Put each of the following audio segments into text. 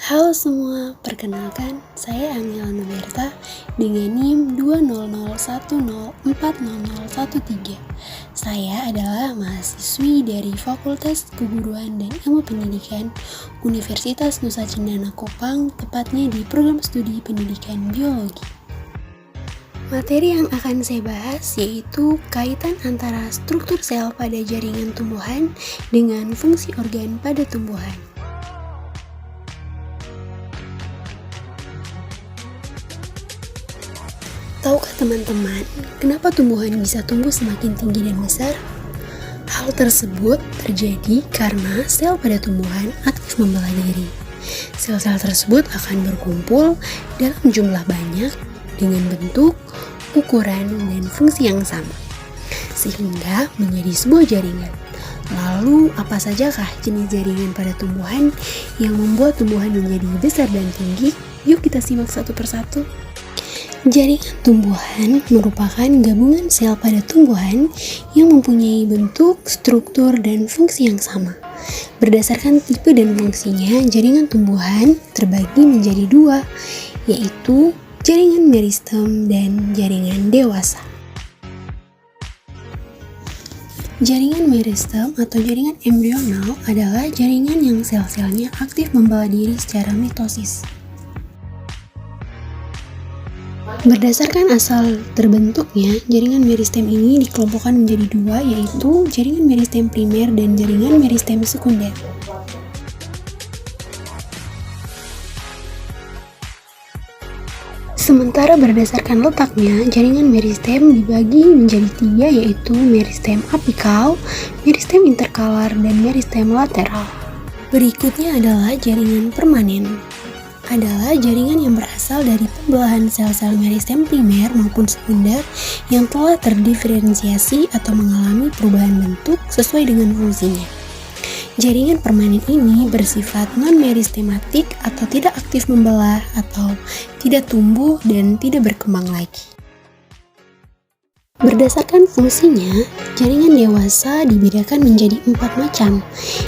Halo semua, perkenalkan saya Angela Nuberta dengan NIM 200104013. Saya adalah mahasiswi dari Fakultas Keguruan dan Ilmu Pendidikan Universitas Nusa Cendana Kupang, tepatnya di program studi pendidikan biologi. Materi yang akan saya bahas yaitu kaitan antara struktur sel pada jaringan tumbuhan dengan fungsi organ pada tumbuhan. Tahukah teman-teman, kenapa tumbuhan bisa tumbuh semakin tinggi dan besar? Hal tersebut terjadi karena sel pada tumbuhan aktif membelah diri. Sel-sel tersebut akan berkumpul dalam jumlah banyak dengan bentuk, ukuran, dan fungsi yang sama, sehingga menjadi sebuah jaringan. Lalu, apa sajakah jenis jaringan pada tumbuhan yang membuat tumbuhan menjadi besar dan tinggi? Yuk kita simak satu persatu. Jaringan tumbuhan merupakan gabungan sel pada tumbuhan yang mempunyai bentuk, struktur, dan fungsi yang sama. Berdasarkan tipe dan fungsinya, jaringan tumbuhan terbagi menjadi dua, yaitu jaringan meristem dan jaringan dewasa. Jaringan meristem atau jaringan embrional adalah jaringan yang sel-selnya aktif membelah diri secara mitosis. Berdasarkan asal terbentuknya, jaringan meristem ini dikelompokkan menjadi dua, yaitu jaringan meristem primer dan jaringan meristem sekunder. Sementara berdasarkan letaknya, jaringan meristem dibagi menjadi tiga, yaitu meristem apikal, meristem interkalar, dan meristem lateral. Berikutnya adalah jaringan permanen. Adalah jaringan yang berasal dari pembelahan sel-sel meristem primer maupun sekunder yang telah terdiferensiasi atau mengalami perubahan bentuk sesuai dengan fungsinya. Jaringan permanen ini bersifat non-meristematik atau tidak aktif membelah atau tidak tumbuh dan tidak berkembang lagi. Berdasarkan fungsinya, jaringan dewasa dibedakan menjadi 4 macam,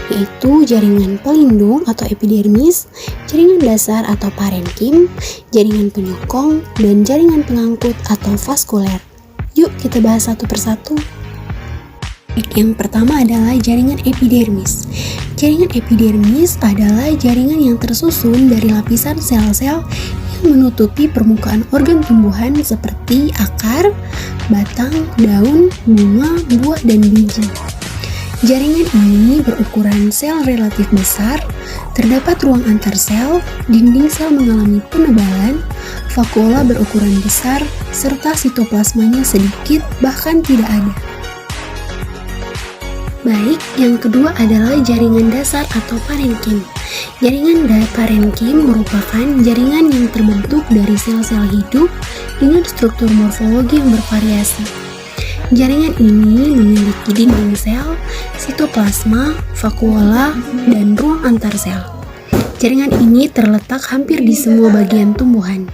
yaitu jaringan pelindung atau epidermis, jaringan dasar atau parenkim, jaringan penyokong, dan jaringan pengangkut atau vaskuler. Yuk kita bahas satu persatu. Yang pertama adalah jaringan epidermis. Jaringan epidermis adalah jaringan yang tersusun dari lapisan sel-sel yang menutupi permukaan organ tumbuhan seperti akar, batang, daun, bunga, buah, dan biji. Jaringan ini berukuran sel relatif besar, terdapat ruang antar sel, dinding sel mengalami penebalan, vakuola berukuran besar, serta sitoplasmanya sedikit bahkan tidak ada. Baik, yang kedua adalah jaringan dasar atau parenkim. Jaringan parenkim merupakan jaringan yang terbentuk dari sel-sel hidup dengan struktur morfologi yang bervariasi. Jaringan ini memiliki dinding sel, sitoplasma, vakuola, dan ruang antar sel. Jaringan ini terletak hampir di semua bagian tumbuhan.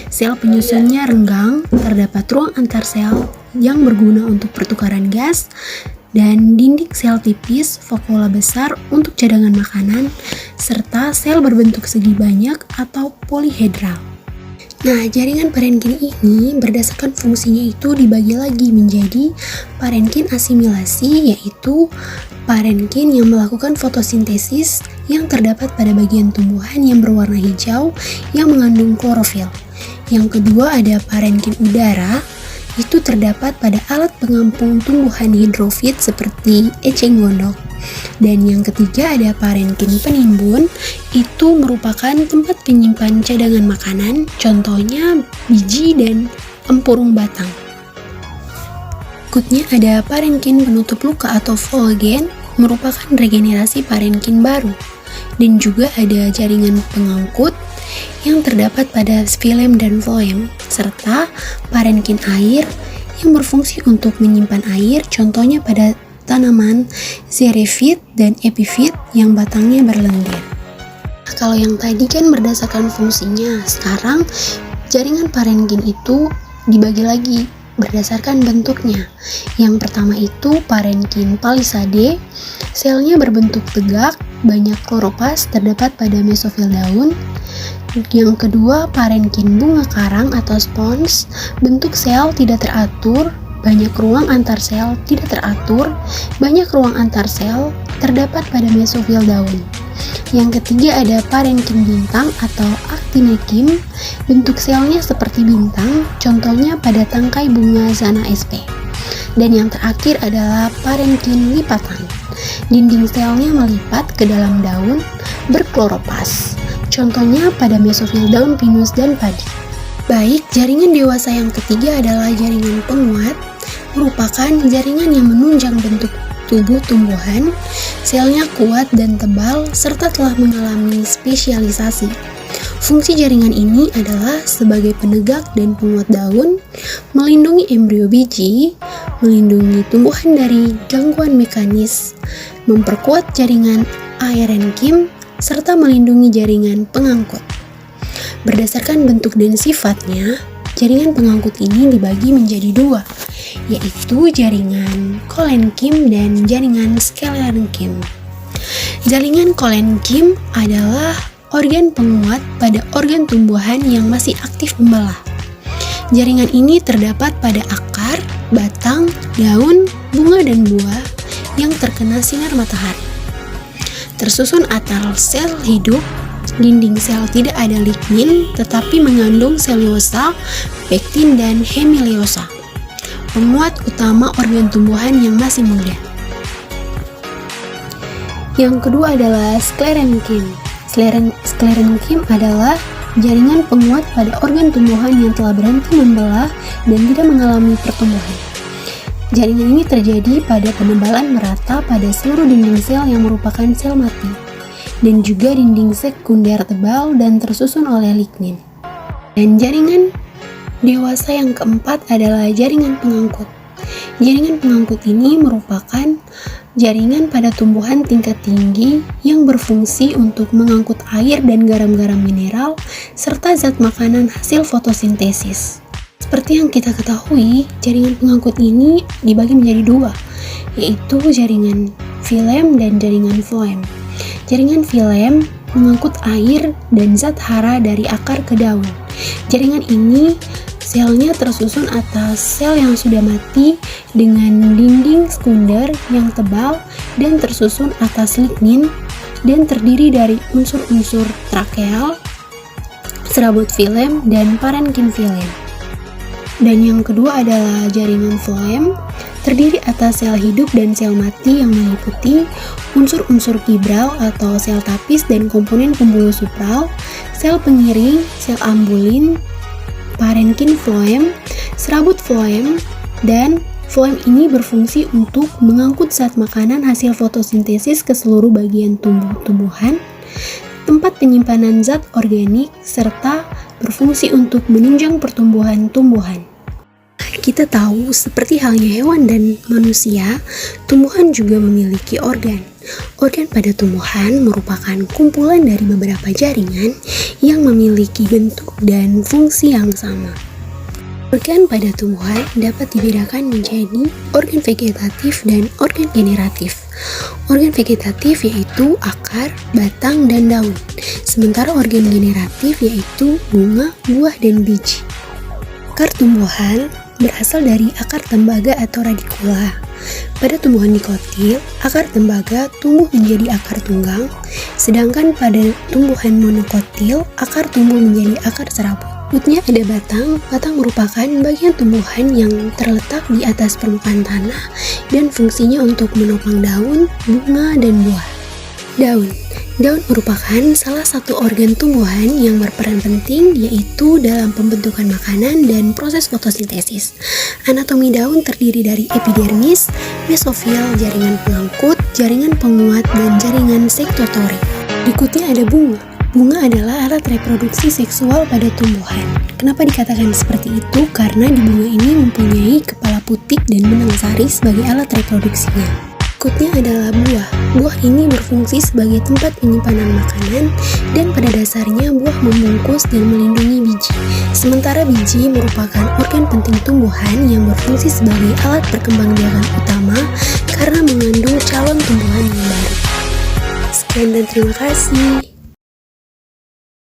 Sel penyusunnya renggang, terdapat ruang antar sel yang berguna untuk pertukaran gas, dan dinding sel tipis, vakuola besar untuk cadangan makanan, serta sel berbentuk segi banyak atau polihedral. Nah, jaringan parenkim ini berdasarkan fungsinya itu dibagi lagi menjadi parenkim asimilasi, yaitu parenkim yang melakukan fotosintesis yang terdapat pada bagian tumbuhan yang berwarna hijau yang mengandung klorofil. Yang kedua ada parenkim udara, itu terdapat pada alat pengampung tumbuhan hidrofit seperti eceng gondok. Dan yang ketiga ada parenkim penimbun, itu merupakan tempat penyimpan cadangan makanan, contohnya biji dan empurung batang. Berikutnya ada parenkim penutup luka atau flogen, merupakan regenerasi parenkim baru. Dan juga ada jaringan pengangkut yang terdapat pada filem dan floem, serta parenkim air yang berfungsi untuk menyimpan air, contohnya pada tanaman xerifit dan epifit yang batangnya berlendir. Kalau yang tadi kan berdasarkan fungsinya, sekarang jaringan parenkim itu dibagi lagi berdasarkan bentuknya. Yang pertama itu parenkim palisade, selnya berbentuk tegak banyak kloroplast terdapat pada mesofil daun. Yang kedua, parenkim bunga karang atau spons, bentuk sel tidak teratur, banyak ruang antar sel tidak teratur, banyak ruang antar sel terdapat pada mesofil daun. Yang ketiga ada parenkim bintang atau actinekim, bentuk selnya seperti bintang, contohnya pada tangkai bunga Zana sp. Dan yang terakhir adalah parenkim lipatan, dinding selnya melipat ke dalam daun berkloroplast, contohnya pada mesofil daun pinus dan padi. Baik, jaringan dewasa yang ketiga adalah jaringan penguat, merupakan jaringan yang menunjang bentuk tubuh tumbuhan, selnya kuat dan tebal, serta telah mengalami spesialisasi. Fungsi jaringan ini adalah sebagai penegak dan penguat daun, melindungi embrio biji, melindungi tumbuhan dari gangguan mekanis, memperkuat jaringan aerenkim, serta melindungi jaringan pengangkut. Berdasarkan bentuk dan sifatnya, jaringan pengangkut ini dibagi menjadi dua, yaitu jaringan kolenkim dan jaringan sklerenkim. Jaringan kolenkim adalah organ penguat pada organ tumbuhan yang masih aktif membelah. Jaringan ini terdapat pada akar, batang, daun, bunga dan buah yang terkena sinar matahari. Tersusun atar sel hidup, dinding sel tidak ada lignin tetapi mengandung selulosa, pektin dan hemileosa. Penguat utama organ tumbuhan yang masih muda. Yang kedua adalah sklerenkim. Sklerenkim adalah jaringan penguat pada organ tumbuhan yang telah berhenti membelah dan tidak mengalami pertumbuhan. Jaringan ini terjadi pada penebalan merata pada seluruh dinding sel yang merupakan sel mati, dan juga dinding sekunder tebal dan tersusun oleh lignin. Dan jaringan dewasa yang keempat adalah jaringan pengangkut. Jaringan pengangkut ini merupakan jaringan pada tumbuhan tingkat tinggi yang berfungsi untuk mengangkut air dan garam-garam mineral serta zat makanan hasil fotosintesis. Seperti yang kita ketahui, jaringan pengangkut ini dibagi menjadi dua, yaitu jaringan filem dan jaringan floem. Jaringan filem mengangkut air dan zat hara dari akar ke daun. Jaringan ini selnya tersusun atas sel yang sudah mati dengan dinding sekunder yang tebal dan tersusun atas lignin dan terdiri dari unsur-unsur trakeal, serabut filem, dan parenkim filem. Dan yang kedua adalah jaringan floem, terdiri atas sel hidup dan sel mati yang meliputi unsur-unsur fibral atau sel tapis dan komponen pembuluh supral, sel pengiring, sel ambulin, parenkim floem, serabut floem, dan floem ini berfungsi untuk mengangkut zat makanan hasil fotosintesis ke seluruh bagian tumbuhan, tempat penyimpanan zat organik, serta berfungsi untuk menunjang pertumbuhan tumbuhan. Kita tahu, seperti halnya hewan dan manusia, tumbuhan juga memiliki organ. Organ pada tumbuhan merupakan kumpulan dari beberapa jaringan yang memiliki bentuk dan fungsi yang sama. Organ pada tumbuhan dapat dibedakan menjadi organ vegetatif dan organ generatif. Organ vegetatif yaitu akar, batang, dan daun, sementara organ generatif yaitu bunga, buah, dan biji. Akar tumbuhan berasal dari akar tembaga atau radikula. Pada tumbuhan dikotil, akar tembaga tumbuh menjadi akar tunggang, sedangkan pada tumbuhan monokotil, akar tumbuh menjadi akar serabut. Berikutnya ada batang. Batang merupakan bagian tumbuhan yang terletak di atas permukaan tanah dan fungsinya untuk menopang daun, bunga, dan buah. Daun merupakan salah satu organ tumbuhan yang berperan penting, yaitu dalam pembentukan makanan dan proses fotosintesis. Anatomi daun terdiri dari epidermis, mesofil, jaringan pengangkut, jaringan penguat, dan jaringan sektotorik. Berikutnya ada bunga. Bunga adalah alat reproduksi seksual pada tumbuhan. Kenapa dikatakan seperti itu? Karena di bunga ini mempunyai kepala putik dan benang sari sebagai alat reproduksinya. Berikutnya adalah buah. Buah ini berfungsi sebagai tempat penyimpanan makanan dan pada dasarnya buah membungkus dan melindungi biji. Sementara biji merupakan organ penting tumbuhan yang berfungsi sebagai alat perkembangbiakan utama karena mengandung calon tumbuhan yang baru. Sekian dan terima kasih.